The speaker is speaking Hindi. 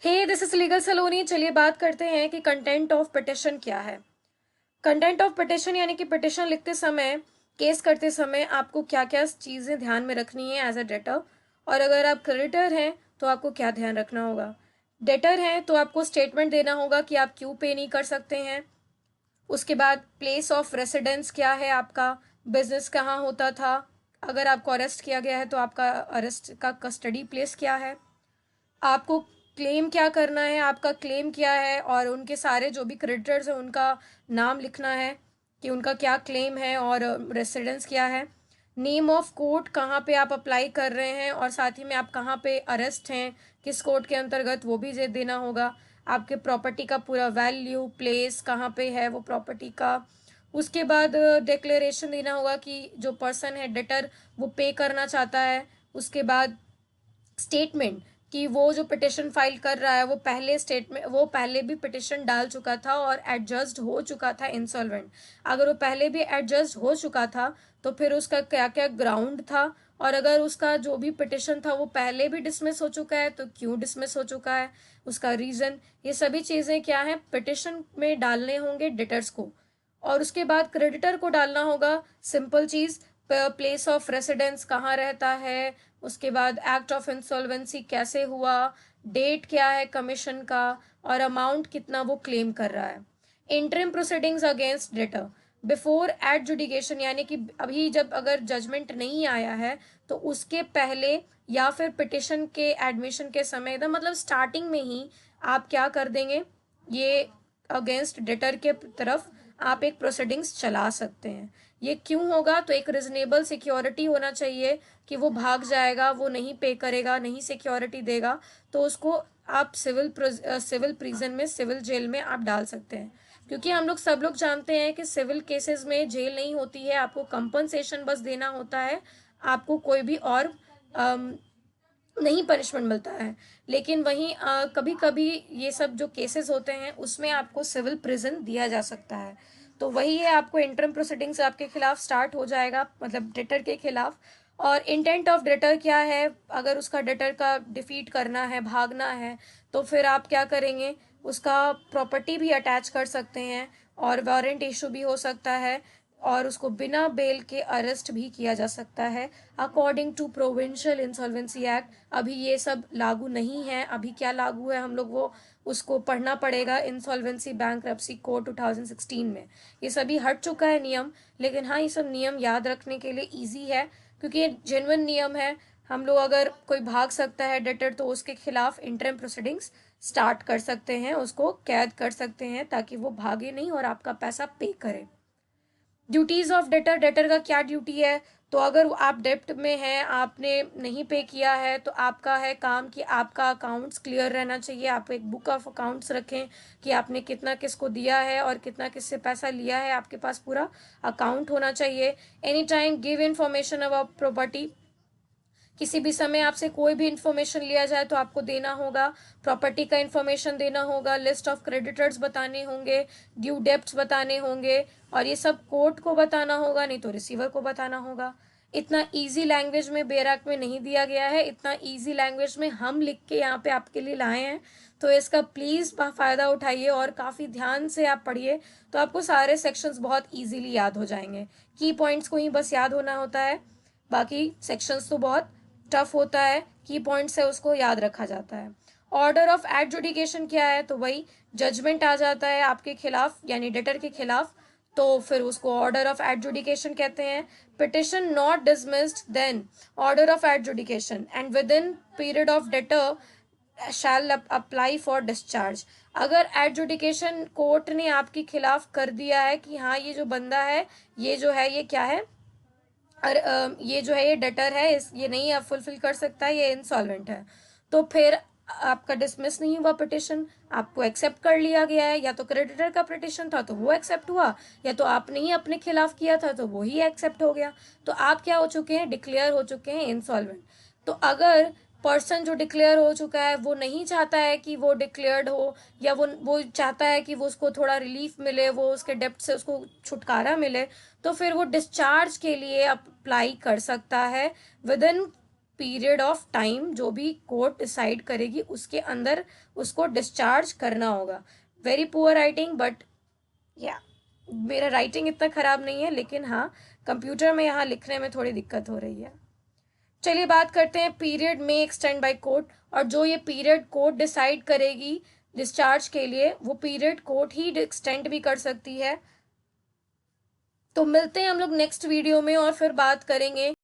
हे दिस इज लीगल सलोनी। चलिए बात करते हैं कि कंटेंट ऑफ पिटिशन क्या है। कंटेंट ऑफ पिटिशन यानी कि पिटिशन लिखते समय, केस करते समय आपको क्या क्या चीज़ें ध्यान में रखनी है एज अ डेटर। और अगर आप क्रेडिटर हैं तो आपको क्या ध्यान रखना होगा। डेटर हैं तो आपको स्टेटमेंट देना होगा कि आप क्यों पे नहीं कर सकते हैं। उसके बाद प्लेस ऑफ रेसिडेंस क्या है आपका, बिजनेस कहाँ होता था, अगर आपको अरेस्ट किया गया है तो आपका अरेस्ट का कस्टडी प्लेस क्या है, आपको क्लेम क्या करना है, आपका क्लेम क्या है, और उनके सारे जो भी क्रेडिटर्स हैं उनका नाम लिखना है कि उनका क्या क्लेम है और रेसिडेंस क्या है। नेम ऑफ कोर्ट कहाँ पे आप अप्लाई कर रहे हैं और साथ ही में आप कहाँ पे अरेस्ट हैं, किस कोर्ट के अंतर्गत, वो भी देना होगा। आपके प्रॉपर्टी का पूरा वैल्यू, प्लेस कहाँ पे है वो प्रॉपर्टी का। उसके बाद डिक्लेरेशन देना होगा कि जो पर्सन है डेटर वो पे करना चाहता है। उसके बाद स्टेटमेंट कि वो जो पिटिशन फाइल कर रहा है वो पहले भी पिटिशन डाल चुका था और एडजस्ट हो चुका था इंसॉल्वेंट। अगर वो पहले भी एडजस्ट हो चुका था तो फिर उसका क्या क्या ग्राउंड था, और अगर उसका जो भी पिटिशन था वो पहले भी डिसमिस हो चुका है तो क्यों डिसमिस हो चुका है, उसका रीजन। ये सभी चीजें क्या है पिटिशन में डालने होंगे डेटर्स को। और उसके बाद क्रेडिटर को डालना होगा सिंपल चीज, प्लेस ऑफ रेसिडेंस कहाँ रहता है, उसके बाद एक्ट ऑफ इंसॉल्वेंसी कैसे हुआ, डेट क्या है कमीशन का, और अमाउंट कितना वो क्लेम कर रहा है। Interim proceedings against debtor before adjudication यानी कि अभी जब अगर जजमेंट नहीं आया है तो उसके पहले या फिर पिटिशन के एडमिशन के समय एकदम मतलब स्टार्टिंग में ही आप क्या कर देंगे, ये अगेंस्ट डेटर के तरफ आप एक प्रोसीडिंग्स चला सकते हैं। ये क्यों होगा, तो एक रिजनेबल सिक्योरिटी होना चाहिए कि वो भाग जाएगा, वो नहीं पे करेगा, नहीं सिक्योरिटी देगा, तो उसको आप सिविल प्रिजन में, सिविल जेल में आप डाल सकते हैं। क्योंकि हम लोग सब लोग जानते हैं कि सिविल केसेस में जेल नहीं होती है, आपको कंपनसेशन बस देना होता है, आपको कोई भी और नहीं पनिशमेंट मिलता है। लेकिन वहीं कभी कभी ये सब जो केसेस होते हैं उसमें आपको सिविल प्रिजन दिया जा सकता है। तो वही है, आपको इंटरम प्रोसीडिंग्स आपके खिलाफ स्टार्ट हो जाएगा, मतलब डेटर के खिलाफ। और इंटेंट ऑफ डेटर क्या है, अगर उसका डेटर का डिफीट करना है, भागना है, तो फिर आप क्या करेंगे, उसका प्रॉपर्टी भी अटैच कर सकते हैं और वारंट इशू भी हो सकता है, और उसको बिना बेल के अरेस्ट भी किया जा सकता है according to provincial insolvency act. अभी ये सब लागू नहीं है, अभी क्या लागू है हम लोग वो उसको पढ़ना पड़ेगा इंसॉल्वेंसी बैंक्रप्सी कोड 2016 में। ये सभी हट चुका है नियम, लेकिन हाँ ये सब नियम याद रखने के लिए ईजी है क्योंकि ये जेन्युइन नियम है। हम लोग अगर कोई भाग सकता है डेटर तो उसके खिलाफ इंटरम प्रोसीडिंग्स स्टार्ट कर सकते हैं, उसको कैद कर सकते हैं ताकि वो भागे नहीं और आपका पैसा पे करे। ड्यूटीज ऑफ डेटर, डेटर का क्या ड्यूटी है, तो अगर आप डेप्ट में हैं, आपने नहीं पे किया है, तो आपका है काम कि आपका अकाउंट्स क्लियर रहना चाहिए। आप एक बुक ऑफ अकाउंट्स रखें कि आपने कितना किसको दिया है और कितना किससे पैसा लिया है, आपके पास पूरा अकाउंट होना चाहिए। Any time give information about property, किसी भी समय आपसे कोई भी इंफॉर्मेशन लिया जाए तो आपको देना होगा, प्रॉपर्टी का इंफॉर्मेशन देना होगा, लिस्ट ऑफ क्रेडिटर्स बताने होंगे, ड्यू डेप्ट्स बताने होंगे, और ये सब कोर्ट को बताना होगा, नहीं तो रिसीवर को बताना होगा। इतना इजी लैंग्वेज में बेयर एक्ट में नहीं दिया गया है, इतना इजी लैंग्वेज में हम लिख के यहाँ पे आपके लिए लाए हैं। तो इसका प्लीज फायदा उठाइए और काफी ध्यान से आप पढ़िए, तो आपको सारे सेक्शंस बहुत इजीली याद हो जाएंगे। की पॉइंट्स को ही बस याद होना होता है, बाकी सेक्शंस तो बहुत टफ होता है, की पॉइंट्स है उसको याद रखा जाता है। ऑर्डर ऑफ एडजुडिकेशन क्या है, तो वही जजमेंट आ जाता है आपके खिलाफ यानी डेटर के खिलाफ, तो फिर उसको ऑर्डर ऑफ एडजुडिकेशन कहते हैं। Petition not dismissed then order of adjudication and within period of debtor shall apply for discharge. अगर एडजुडिकेशन कोर्ट ने आपके खिलाफ कर दिया है कि हाँ ये जो बंदा है, ये जो है ये क्या है, और ये जो है ये डेटर है, ये नहीं अब फुलफिल कर सकता है, ये इंसॉल्वेंट है, तो फिर आपका डिसमिस नहीं हुआ पिटिशन, आपको एक्सेप्ट कर लिया गया है। या तो क्रेडिटर का पिटिशन था तो वो एक्सेप्ट हुआ, या तो आपने ही अपने खिलाफ किया था तो वो ही एक्सेप्ट हो गया, तो आप क्या हो चुके हैं, डिक्लेयर हो चुके हैं इंसॉल्वेंट। तो अगर पर्सन जो डिक्लेयर हो चुका है वो नहीं चाहता है कि वो डिक्लेयर्ड हो, या वो चाहता है कि वो उसको थोड़ा रिलीफ मिले, वो उसके डेप्ट से उसको छुटकारा मिले, तो फिर वो डिस्चार्ज के लिए अप्लाई कर सकता है with in period of time जो भी कोर्ट डिसाइड करेगी उसके अंदर उसको डिस्चार्ज करना होगा। वेरी पुअर राइटिंग, बट या मेरा राइटिंग इतना खराब नहीं है, लेकिन हाँ कंप्यूटर में यहाँ लिखने में थोड़ी दिक्कत हो रही है। चलिए बात करते हैं पीरियड में एक्सटेंड बाय कोर्ट, और जो ये पीरियड कोर्ट डिसाइड करेगी डिस्चार्ज के लिए वो पीरियड कोर्ट ही एक्सटेंड भी कर सकती है। तो मिलते हैं हम लोग नेक्स्ट वीडियो में और फिर बात करेंगे